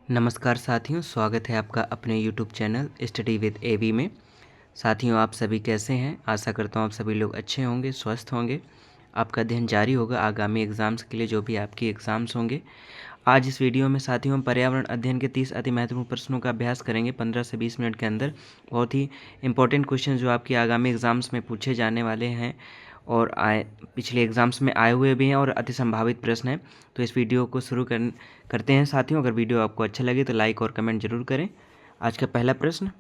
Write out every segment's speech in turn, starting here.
नमस्कार साथियों, स्वागत है आपका अपने YouTube चैनल स्टडी विद एवी में। साथियों, आप सभी कैसे हैं? आशा करता हूँ आप सभी लोग अच्छे होंगे, स्वस्थ होंगे। आपका अध्ययन जारी होगा आगामी एग्ज़ाम्स के लिए, जो भी आपकी एग्ज़ाम्स होंगे। आज इस वीडियो में साथियों हम पर्यावरण अध्ययन के 30 अति महत्वपूर्ण प्रश्नों का अभ्यास करेंगे 15 से 20 मिनट के अंदर। बहुत ही इंपॉर्टेंट क्वेश्चन जो आपकी आगामी एग्ज़ाम्स में पूछे जाने वाले हैं और पिछले एग्ज़ाम्स में आए हुए भी हैं और अति संभावित प्रश्न हैं। तो इस वीडियो को शुरू करते हैं साथियों। अगर वीडियो आपको अच्छा लगे तो लाइक और कमेंट जरूर करें। आज का पहला प्रश्न,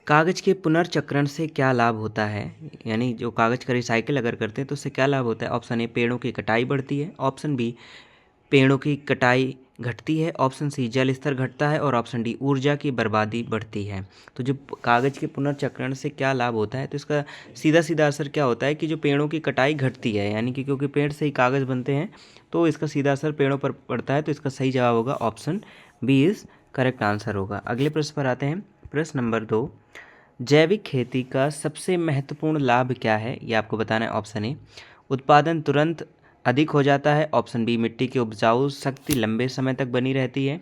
कागज़ के पुनर्चक्रण से क्या लाभ होता है? यानी जो कागज़ का रिसाइकिल अगर करते हैं तो उससे क्या लाभ होता है? ऑप्शन ए, पेड़ों की कटाई बढ़ती है। ऑप्शन बी, पेड़ों की कटाई घटती है। ऑप्शन सी, जल स्तर घटता है। और ऑप्शन डी, ऊर्जा की बर्बादी बढ़ती है। तो जो कागज़ के पुनर्चक्रण से क्या लाभ होता है, तो इसका सीधा सीधा असर क्या होता है कि जो पेड़ों की कटाई घटती है, यानी कि क्योंकि पेड़ से ही कागज़ बनते हैं तो इसका सीधा असर पेड़ों पर पड़ता है। तो इसका सही जवाब होगा option B is correct answer होगा। अगले प्रश्न पर आते हैं। प्रश्न नंबर 2, जैविक खेती का सबसे महत्वपूर्ण लाभ क्या है? ये आपको बताना है। ऑप्शन ए, उत्पादन तुरंत अधिक हो जाता है। ऑप्शन बी, मिट्टी की उपजाऊ शक्ति लंबे समय तक बनी रहती है।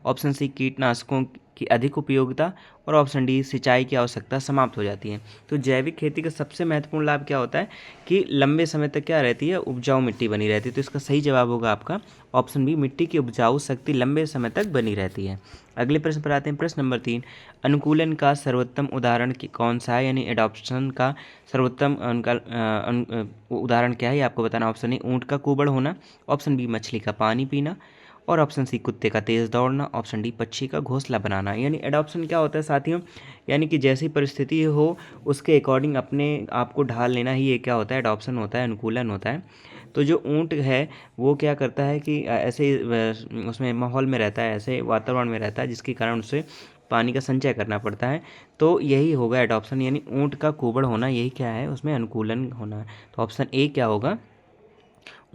ऑप्शन सी, कीटनाशकों की अधिक उपयोगिता। और ऑप्शन डी, सिंचाई की आवश्यकता समाप्त हो जाती है। तो जैविक खेती का सबसे महत्वपूर्ण लाभ क्या होता है कि लंबे समय तक क्या रहती है, उपजाऊ मिट्टी बनी रहती है। तो इसका सही जवाब होगा आपका ऑप्शन बी, मिट्टी की उपजाऊ शक्ति लंबे समय तक बनी रहती है। अगले प्रश्न पर आते हैं। प्रश्न नंबर 3, अनुकूलन का सर्वोत्तम उदाहरण कौन सा है? यानी एडॉप्शन का सर्वोत्तम उदाहरण क्या है, ये आपको बताना। ऑप्शन ए, ऊँट का कुबड़ होना। ऑप्शन बी, मछली का पानी पीना। और ऑप्शन सी, कुत्ते का तेज़ दौड़ना। ऑप्शन डी, पक्षी का घोंसला बनाना। यानी एडॉप्शन क्या होता है साथियों, यानी कि जैसी परिस्थिति हो उसके अकॉर्डिंग अपने आप को ढाल लेना ही ये क्या होता है, एडॉप्शन होता है, अनुकूलन होता है। तो जो ऊँट है वो क्या करता है कि ऐसे उसमें माहौल में रहता है, ऐसे वातावरण में रहता है जिसके कारण उसे पानी का संचय करना पड़ता है। तो यही होगा एडॉप्शन, यानी ऊँट का कुबड़ होना, यही क्या है, उसमें अनुकूलन होना है। तो ऑप्शन ए क्या होगा,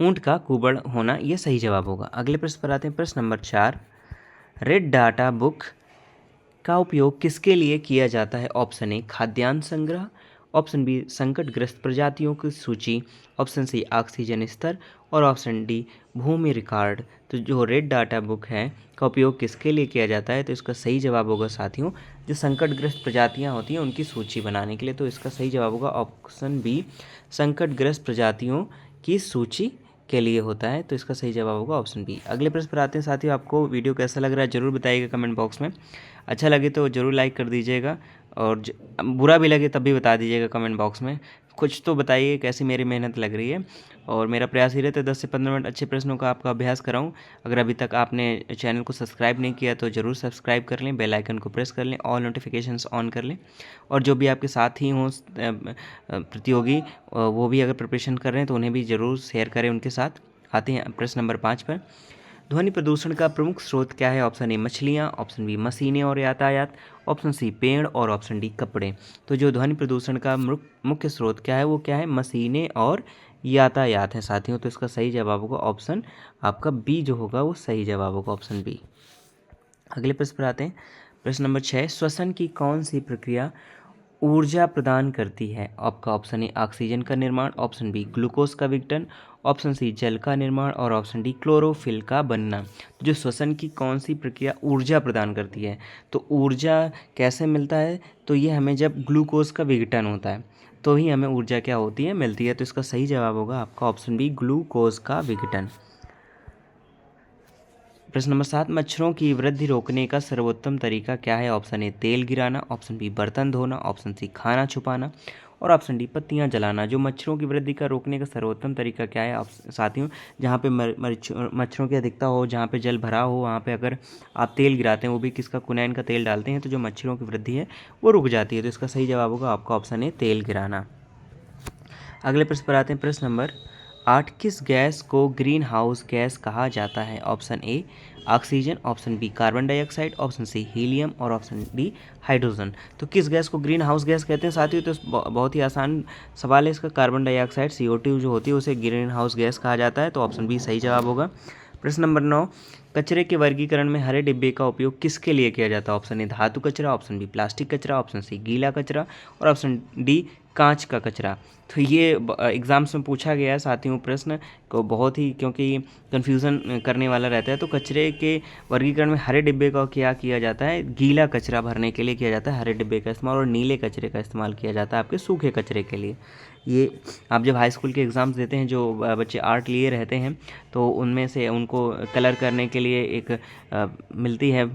ऊँट का कुबड़ होना, ये सही जवाब होगा। अगले प्रश्न पर आते हैं। प्रश्न नंबर 4, रेड डाटा बुक का उपयोग किसके लिए किया जाता है? ऑप्शन ए, खाद्यान्न संग्रह। ऑप्शन बी, संकटग्रस्त प्रजातियों की सूची। ऑप्शन सी, ऑक्सीजन स्तर। और ऑप्शन डी, भूमि रिकॉर्ड। तो जो रेड डाटा बुक है का उपयोग किसके लिए किया जाता है, तो इसका सही जवाब होगा साथियों, जो संकटग्रस्त प्रजातियां होती हैं उनकी सूची बनाने के लिए। तो इसका सही जवाब होगा ऑप्शन बी, संकटग्रस्त प्रजातियों की सूची के लिए होता है। तो इसका सही जवाब होगा ऑप्शन बी। अगले प्रश्न पर आते हैं साथियों। आपको वीडियो कैसा लग रहा है जरूर बताइएगा कमेंट बॉक्स में। अच्छा लगे तो ज़रूर लाइक कर दीजिएगा और बुरा भी लगे तब भी बता दीजिएगा कमेंट बॉक्स में। कुछ तो बताइए कैसी मेरी मेहनत लग रही है। और मेरा प्रयास ही रहता है 10 से 15 मिनट अच्छे प्रश्नों का आपका अभ्यास कराऊं। अगर अभी तक आपने चैनल को सब्सक्राइब नहीं किया तो ज़रूर सब्सक्राइब कर लें, बेल आइकन को प्रेस कर लें, ऑल नोटिफिकेशंस ऑन कर लें। और जो भी आपके साथ ही हों प्रतियोगी, वो भी अगर प्रिपरेशन कर रहे हैं तो उन्हें भी ज़रूर शेयर करें उनके साथ। आते हैं प्रश्न नंबर 5 पर। ध्वनि प्रदूषण का प्रमुख स्रोत क्या है? ऑप्शन ए, मछलियाँ। ऑप्शन बी, मशीनें और यातायात। ऑप्शन सी, पेड़। और ऑप्शन डी, कपड़े। तो जो ध्वनि प्रदूषण का मुख्य स्रोत क्या है, वो क्या है, मशीनें और यातायात है साथियों। तो इसका सही जवाब होगा ऑप्शन आपका बी जो होगा वो सही जवाब होगा, ऑप्शन बी। अगले प्रश्न पर आते हैं। प्रश्न नंबर 6, श्वसन की कौन सी प्रक्रिया ऊर्जा प्रदान करती है? आपका ऑप्शन ए, ऑक्सीजन का निर्माण। ऑप्शन बी, ग्लूकोज का विघटन। ऑप्शन सी, जल का निर्माण। और ऑप्शन डी, क्लोरोफिल का बनना। जो श्वसन की कौन सी प्रक्रिया ऊर्जा प्रदान करती है, तो ऊर्जा कैसे मिलता है, तो ये हमें जब ग्लूकोज का विघटन होता है तो ही हमें ऊर्जा क्या होती है, मिलती है। तो इसका सही जवाब होगा आपका ऑप्शन बी, ग्लूकोज का विघटन। प्रश्न नंबर 7, मच्छरों की वृद्धि रोकने का सर्वोत्तम तरीका क्या है? ऑप्शन ए, तेल गिराना। ऑप्शन बी, बर्तन धोना। ऑप्शन सी, खाना छुपाना। और ऑप्शन डी, पत्तियां जलाना। जो मच्छरों की वृद्धि का रोकने का सर्वोत्तम तरीका क्या है साथियों, जहाँ पे मच्छरों की अधिकता हो, जहाँ पे जल भरा हो, वहाँ पे अगर आप तेल गिराते हैं, वो भी किसका, कुनैन का तेल डालते हैं, तो जो मच्छरों की वृद्धि है वो रुक जाती है। तो इसका सही जवाब होगा आपका ऑप्शन ए, तेल गिराना। अगले प्रश्न पर आते हैं। प्रश्न नंबर 8, किस गैस को ग्रीन हाउस गैस कहा जाता है? Option A, oxygen. Option B, carbon dioxide. Option C, helium. और ऑप्शन डी, हाइड्रोजन। तो किस गैस को ग्रीन हाउस गैस कहते हैं साथियों, तो बहुत ही आसान सवाल है इसका। कार्बन डाइऑक्साइड CO2 जो होती है उसे ग्रीन हाउस गैस कहा जाता है। तो ऑप्शन बी सही जवाब होगा। प्रश्न नंबर 9, कचरे के वर्गीकरण में हरे डिब्बे का उपयोग किसके लिए किया जाता है? ऑप्शन ए, धातु कचरा। ऑप्शन बी, प्लास्टिक कचरा। ऑप्शन सी, गीला कचरा। और ऑप्शन डी, कांच का कचरा। तो ये एग्ज़ाम्स में पूछा गया है साथियों प्रश्न को, बहुत ही क्योंकि कन्फ्यूज़न करने वाला रहता है। तो कचरे के वर्गीकरण में हरे डिब्बे का क्या किया जाता है, गीला कचरा भरने के लिए किया जाता है हरे डिब्बे का इस्तेमाल, और नीले कचरे का इस्तेमाल किया जाता है आपके सूखे कचरे के लिए। ये आप जब हाई स्कूल के एग्ज़ाम्स देते हैं, जो बच्चे आर्ट लिए रहते हैं, तो उनमें से उनको कलर करने के लिए एक मिलती है,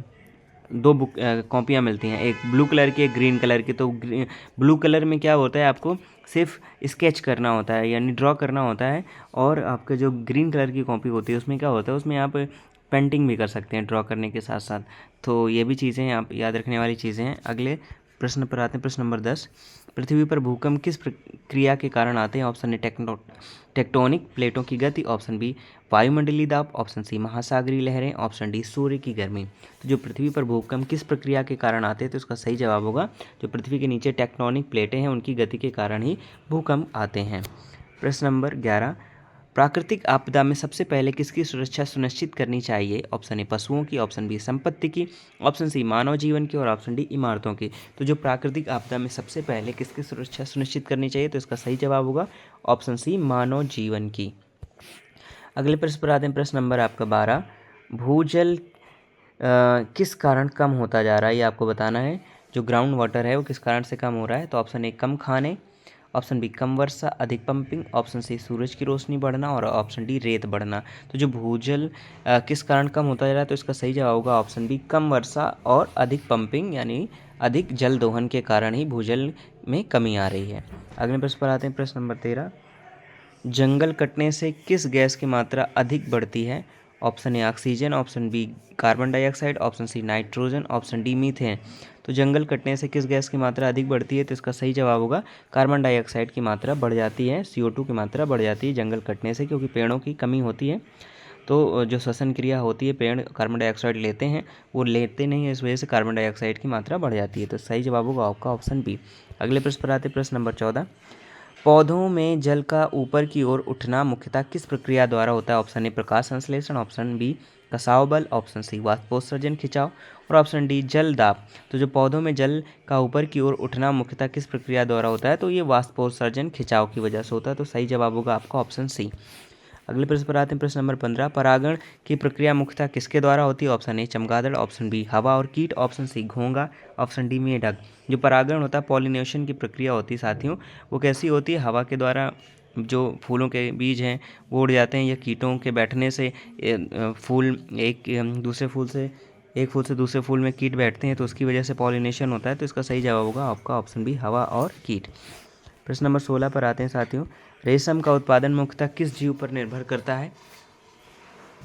2 बुक कॉपियाँ मिलती हैं, एक ब्लू कलर की, एक ग्रीन कलर की। तो ब्लू कलर में क्या होता है, आपको सिर्फ स्केच करना होता है, यानी ड्रॉ करना होता है, और आपके जो ग्रीन कलर की कॉपी होती है उसमें क्या होता है, उसमें आप पेंटिंग भी कर सकते हैं ड्रॉ करने के साथ साथ। तो ये भी चीज़ें आप याद रखने वाली चीज़ें हैं। अगले प्रश्न पर आते हैं, प्रश्न नंबर 10। पृथ्वी पर भूकंप किस प्रक्रिया के कारण आते हैं? ऑप्शन ए टेक्टोनिक प्लेटों की गति, ऑप्शन बी वायुमंडलीय दाब, ऑप्शन सी महासागरीय लहरें, ऑप्शन डी सूर्य की गर्मी। तो जो पृथ्वी पर भूकंप किस प्रक्रिया के कारण आते हैं, तो इसका सही जवाब होगा जो पृथ्वी के नीचे टेक्टोनिक प्लेटें हैं उनकी गति के कारण ही भूकंप आते हैं। प्रश्न नंबर 11। प्राकृतिक आपदा में सबसे पहले किसकी सुरक्षा सुनिश्चित करनी चाहिए? ऑप्शन ए पशुओं की, ऑप्शन बी संपत्ति की, ऑप्शन सी मानव जीवन की, और ऑप्शन डी इमारतों की। तो जो प्राकृतिक आपदा में सबसे पहले किसकी सुरक्षा सुनिश्चित करनी चाहिए, तो इसका सही जवाब होगा ऑप्शन सी मानव जीवन की। अगले प्रश्न पर आते हैं, प्रश्न नंबर आपका 12। भूजल किस कारण कम होता जा रहा है, ये आपको बताना है। जो ग्राउंड वाटर है वो किस कारण से कम हो रहा है? तो ऑप्शन ए कम खाने, ऑप्शन बी कम वर्षा, अधिक पंपिंग, ऑप्शन सी सूरज की रोशनी बढ़ना, और ऑप्शन डी रेत बढ़ना। तो जो भूजल किस कारण कम होता जा रहा है, तो इसका सही जवाब होगा ऑप्शन बी कम वर्षा और अधिक पंपिंग, यानी अधिक जल दोहन के कारण ही भूजल में कमी आ रही है। अगले प्रश्न पर आते हैं, प्रश्न नंबर 13। जंगल कटने से किस गैस की मात्रा अधिक बढ़ती है? Option A oxygen, option B carbon dioxide, option C nitrogen, option D methane. तो जंगल कटने से किस गैस की मात्रा अधिक बढ़ती है, तो इसका सही जवाब होगा कार्बन डाइऑक्साइड की मात्रा बढ़ जाती है, CO2 की मात्रा बढ़ जाती है जंगल कटने से, क्योंकि पेड़ों की कमी होती है। तो जो श्वसन क्रिया होती है, पेड़ कार्बन डाइऑक्साइड लेते हैं, वो लेते नहीं है, इस वजह से कार्बन डाइऑक्साइड की मात्रा बढ़ जाती है। तो सही जवाब होगा आपका ऑप्शन बी। अगले प्रश्न पर आते हैं, प्रश्न नंबर 14। पौधों में जल का ऊपर की ओर उठना मुख्यतः किस प्रक्रिया द्वारा होता है? ऑप्शन ए प्रकाश संश्लेषण, ऑप्शन बी कसाव बल, ऑप्शन सी वाष्पोत्सर्जन खिंचाव, और ऑप्शन डी जल दाब। तो जो पौधों में जल का ऊपर की ओर उठना मुख्यतः किस प्रक्रिया द्वारा होता है, तो ये वाष्पोत्सर्जन खिंचाव की वजह से होता है। तो सही जवाब होगा आपका ऑप्शन सी। अगले प्रश्न पर आते हैं, प्रश्न नंबर 15। परागण की प्रक्रिया मुख्यतः किसके द्वारा होती है? ऑप्शन ए चमगादड़, ऑप्शन बी हवा और कीट, ऑप्शन सी घोंघा, ऑप्शन डी मेढक। जो परागण होता है, पॉलिनेशन की प्रक्रिया होती है साथियों, वो कैसी होती है? हवा के द्वारा जो फूलों के बीज हैं वो उड़ जाते हैं, या कीटों के बैठने से फूल एक फूल से दूसरे फूल में कीट बैठते हैं, तो उसकी वजह से पॉलिनेशन होता है। तो इसका सही जवाब होगा आपका ऑप्शन बी हवा और कीट। प्रश्न नंबर 16 पर आते हैं साथियों। रेशम का उत्पादन मुख्यतः किस जीव पर निर्भर करता है?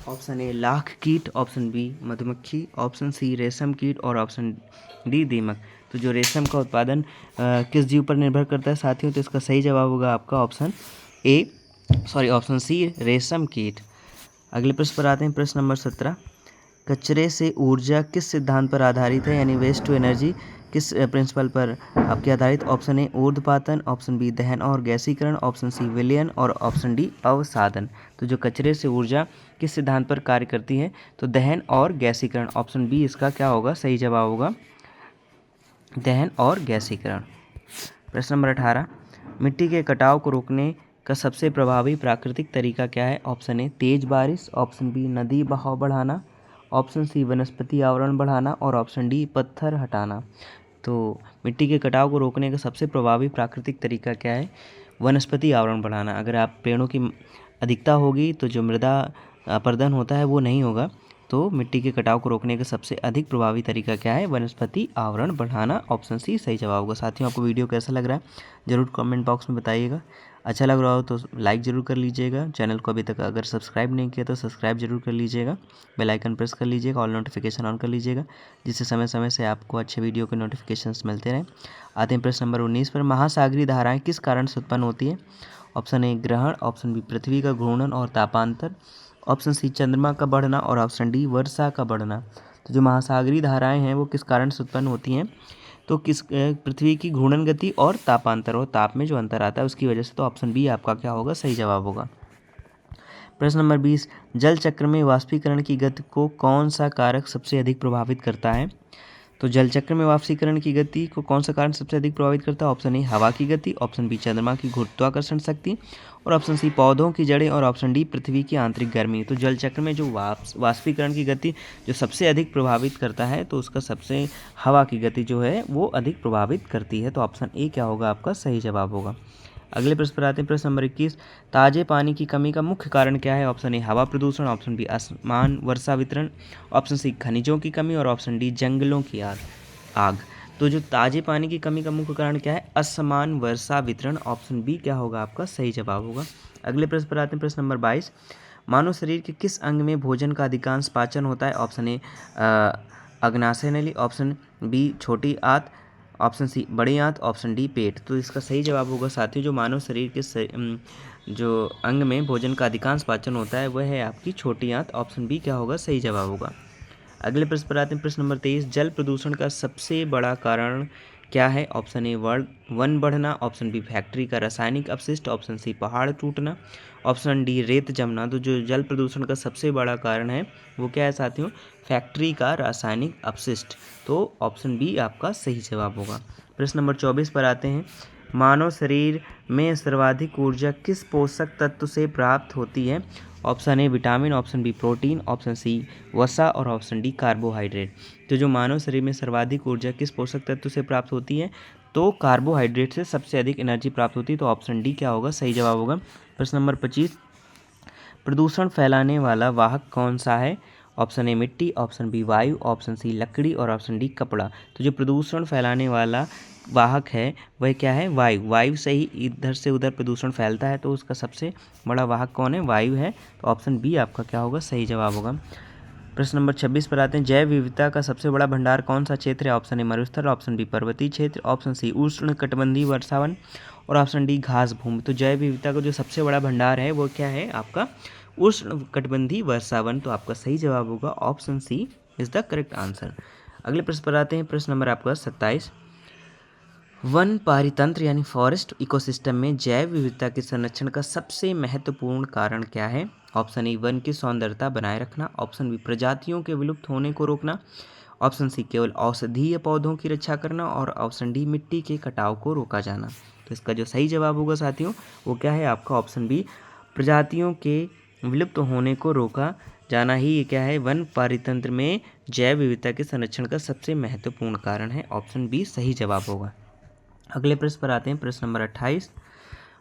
ऑप्शन ए लाख कीट, ऑप्शन बी मधुमक्खी, ऑप्शन सी रेशम कीट, और ऑप्शन डी दीमक। तो जो रेशम का उत्पादन किस जीव पर निर्भर करता है साथियों, तो इसका सही जवाब होगा आपका ऑप्शन सी रेशम कीट। अगले प्रश्न पर आते हैं, प्रश्न नंबर 17। कचरे से ऊर्जा किस सिद्धांत पर आधारित है, यानी वेस्ट टू एनर्जी किस प्रिंसिपल पर आपके आधारित? ऑप्शन ए ऊर्ध्वपातन, ऑप्शन बी दहन और गैसीकरण, ऑप्शन सी विलयन, और ऑप्शन डी अवसादन। तो जो कचरे से ऊर्जा किस सिद्धांत पर कार्य करती है, तो दहन और गैसीकरण। ऑप्शन बी इसका क्या होगा, सही जवाब होगा दहन और गैसीकरण। प्रश्न नंबर 18। मिट्टी के कटाव को रोकने का सबसे प्रभावी प्राकृतिक तरीका क्या है? ऑप्शन ए तेज बारिश, ऑप्शन बी नदी बहाव बढ़ाना, ऑप्शन सी वनस्पति आवरण बढ़ाना, और ऑप्शन डी पत्थर हटाना। तो मिट्टी के कटाव को रोकने का सबसे प्रभावी प्राकृतिक तरीका क्या है? वनस्पति आवरण बढ़ाना। अगर आप पेड़ों की अधिकता होगी तो जो मृदा अपरदन होता है वो नहीं होगा। तो मिट्टी के कटाव को रोकने का सबसे अधिक प्रभावी तरीका क्या है? वनस्पति आवरण बढ़ाना, ऑप्शन सी सही जवाब होगा। साथियों, आपको वीडियो कैसा लग रहा है ज़रूर कमेंट बॉक्स में बताइएगा। अच्छा लग रहा हो तो लाइक ज़रूर कर लीजिएगा। चैनल को अभी तक अगर सब्सक्राइब नहीं किया तो सब्सक्राइब जरूर कर लीजिएगा। बेल आइकन प्रेस कर लीजिएगा, ऑल नोटिफिकेशन ऑन कर लीजिएगा, जिससे समय समय से आपको अच्छे वीडियो के नोटिफिकेशंस मिलते रहें। आते हैं प्रश्न नंबर 19 पर। महासागरीय धाराएँ किस कारण से उत्पन्न होती है? ऑप्शन ए ग्रहण, ऑप्शन बी पृथ्वी का घूर्णन और तापांतर, ऑप्शन सी चंद्रमा का बढ़ना, और ऑप्शन डी वर्षा का बढ़ना। तो जो महासागरीय धाराएं हैं वो किस कारण से उत्पन्न होती हैं? तो पृथ्वी की घूर्णन गति और तापांतर, और ताप में जो अंतर आता है उसकी वजह से। तो ऑप्शन बी आपका क्या होगा, सही जवाब होगा। प्रश्न नंबर 20। जल चक्र में वाष्पीकरण की गति को कौन सा कारक सबसे अधिक प्रभावित करता है? तो जल चक्र में वाष्पीकरण की गति को कौन सा कारण सबसे अधिक प्रभावित करता है? ऑप्शन ए हवा की गति, ऑप्शन बी चंद्रमा की गुरुत्वाकर्षण शक्ति, और ऑप्शन सी पौधों की जड़ें, और ऑप्शन डी पृथ्वी की आंतरिक गर्मी। तो जल चक्र में जो वाष्पीकरण की गति जो सबसे अधिक प्रभावित करता है, तो उसका सबसे हवा की गति जो है वो अधिक प्रभावित करती है। तो ऑप्शन ए क्या होगा आपका सही जवाब होगा। अगले प्रश्न पर आते हैं। प्रश्न नंबर 21, ताजे पानी की कमी का मुख्य कारण क्या है? ऑप्शन ए हवा प्रदूषण, ऑप्शन बी असमान वर्षा वितरण, ऑप्शन सी खनिजों की कमी, और ऑप्शन डी जंगलों की आग। तो जो ताजे पानी की कमी का मुख्य कारण क्या है? असमान वर्षा वितरण। ऑप्शन बी क्या होगा आपका सही जवाब होगा। अगले प्रश्न पर आते हैं। प्रश्न नंबर 22, मानव शरीर के किस अंग में भोजन का अधिकांश पाचन होता है? ऑप्शन ए अग्नाशय नली, ऑप्शन बी छोटी आंत, ऑप्शन सी बड़ी आंत, ऑप्शन डी पेट। तो इसका सही जवाब होगा साथियों, जो मानव शरीर के जो अंग में भोजन का अधिकांश पाचन होता है वह है आपकी छोटी आंत। ऑप्शन बी क्या होगा सही जवाब होगा। अगले प्रश्न पर आते हैं। प्रश्न नंबर 23, जल प्रदूषण का सबसे बड़ा कारण क्या है? ऑप्शन ए वन बढ़ना, ऑप्शन बी फैक्ट्री का रासायनिक अपशिष्ट, ऑप्शन सी पहाड़ टूटना, ऑप्शन डी रेत जमना। तो जो जल प्रदूषण का सबसे बड़ा कारण है वो क्या है साथियों? फैक्ट्री का रासायनिक अपशिष्ट। तो ऑप्शन बी आपका सही जवाब होगा। प्रश्न नंबर 24 पर आते हैं। मानव शरीर में सर्वाधिक ऊर्जा किस पोषक तत्व से प्राप्त होती है? Option A vitamin, option B protein, option C वसा, और ऑप्शन डी कार्बोहाइड्रेट। तो जो मानव शरीर में सर्वाधिक ऊर्जा किस पोषक तत्व से प्राप्त होती है? तो कार्बोहाइड्रेट से सबसे अधिक एनर्जी प्राप्त होती है। तो ऑप्शन डी क्या होगा सही जवाब होगा। प्रश्न नंबर 25, प्रदूषण फैलाने वाला वाहक कौन सा है? ऑप्शन ए मिट्टी, ऑप्शन बी वायु, ऑप्शन सी लकड़ी, और ऑप्शन डी कपड़ा। तो जो प्रदूषण फैलाने वाला वाहक है वह क्या है? वायु। वायु से ही इधर से उधर प्रदूषण फैलता है, तो उसका सबसे बड़ा वाहक कौन है? वायु है। तो ऑप्शन बी आपका क्या होगा सही जवाब होगा। प्रश्न नंबर 26 पर आते हैं। जैव विविधता का सबसे बड़ा भंडार कौन सा क्षेत्र है? ऑप्शन ए मरुस्थल, ऑप्शन बी पर्वतीय क्षेत्र, ऑप्शन सी उष्ण कटिबंधीय वर्षावन, और ऑप्शन डी घास भूमि। तो जैव विविधता का जो सबसे बड़ा भंडार है वो क्या है आपका? उष्ण कटिबंधीय वर्षावन। तो आपका सही जवाब होगा option C is the correct answer. अगले प्रश्न पर आते हैं। प्रश्न नंबर आपका 27, वन पारितंत्र यानी फॉरेस्ट इकोसिस्टम में जैव विविधता के संरक्षण का सबसे महत्वपूर्ण कारण क्या है? ऑप्शन ए वन की सौंदर्यता बनाए रखना, ऑप्शन बी प्रजातियों के विलुप्त होने को रोकना, ऑप्शन सी केवल औषधीय पौधों की रक्षा करना, और ऑप्शन डी मिट्टी के कटाव को रोका जाना। तो इसका जो सही जवाब होगा साथियों वो क्या है आपका? ऑप्शन बी प्रजातियों के विलुप्त होने को रोका जाना ही ये क्या है? वन पारितंत्र में जैव विविधता के संरक्षण का सबसे महत्वपूर्ण कारण है। ऑप्शन बी सही जवाब होगा। अगले प्रश्न पर आते हैं। प्रश्न नंबर 28,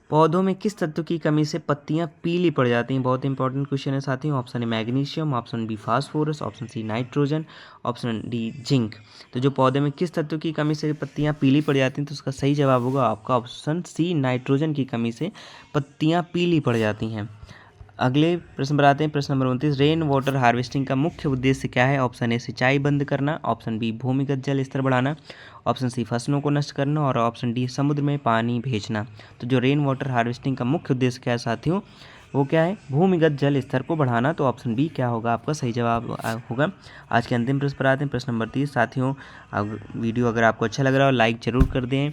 पौधों में किस तत्व की कमी से पत्तियां पीली पड़ जाती हैं? बहुत इंपॉर्टेंट क्वेश्चन है साथियों। Option A magnesium, option B phosphorus, option C nitrogen, option D zinc. तो जो पौधे में किस तत्व की कमी से पत्तियां पीली पड़ जाती हैं, तो उसका सही जवाब होगा आपका ऑप्शन सी नाइट्रोजन की कमी से पत्तियां पीली पड़ जाती हैं। अगले प्रश्न पर आते हैं। प्रश्न नंबर 29, रेन वाटर हार्वेस्टिंग का मुख्य उद्देश्य क्या है? ऑप्शन ए सिंचाई बंद करना, ऑप्शन बी भूमिगत जल स्तर बढ़ाना, ऑप्शन सी फसलों को नष्ट करना, और ऑप्शन डी समुद्र में पानी भेजना। तो जो रेन वाटर हार्वेस्टिंग का मुख्य उद्देश्य क्या है साथियों वो क्या है? भूमिगत जल स्तर को बढ़ाना। तो ऑप्शन बी क्या होगा आपका सही जवाब होगा। आज के अंतिम प्रश्न पर आते हैं। प्रश्न नंबर 30 साथियों, वीडियो अगर आपको अच्छा लग रहा हो लाइक जरूर कर दें,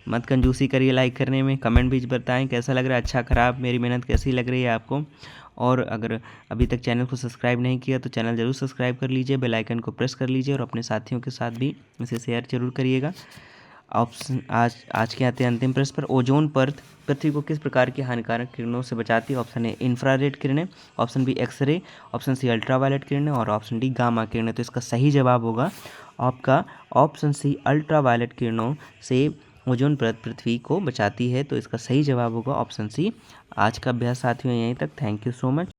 मत कंजूसी करिए लाइक करने में। कमेंट भी बताएं कैसा लग रहा है, अच्छा खराब, मेरी मेहनत कैसी लग रही है आपको। और अगर अभी तक चैनल को सब्सक्राइब नहीं किया तो चैनल जरूर सब्सक्राइब कर लीजिए, बेल आइकन को प्रेस कर लीजिए, और अपने साथियों के साथ भी इसे शेयर जरूर करिएगा। ऑप्शन आज के आते हैं अंतिम प्रश्न पर। ओजोन परत पृथ्वी को किस प्रकार की हानिकारक किरणों से बचाती है? ऑप्शन ए इंफ्रारेड किरणें, option B X ray, option C ultraviolet किरणें, और ऑप्शन डी गामा किरणें। तो इसका सही जवाब होगा आपका ऑप्शन सी अल्ट्रावायलेट किरणों से ओजोन परत पृथ्वी को बचाती है। तो इसका सही जवाब होगा ऑप्शन सी। आज का अभ्यास साथियों यहीं तक। Thank you so much.